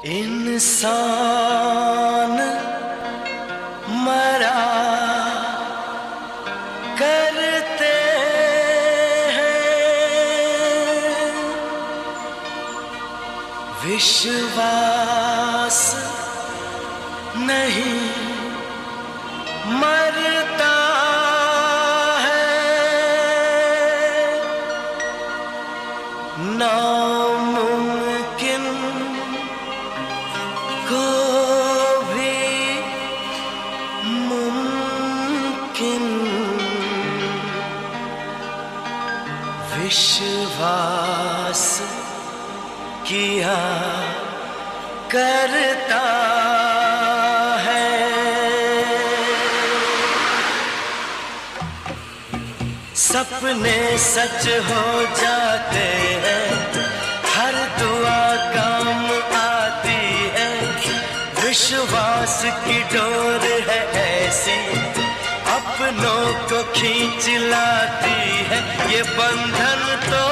इंसान मरा करते हैं, विश्वास नहीं मरता है, नामुमकिन को भी मुमकिन विश्वास किया करता है। सपने सच हो जाते हैं, हर दुआ काम आती है, विश्वास की डोर है ऐसी अपनों को खींच लाती है, ये बंधन तो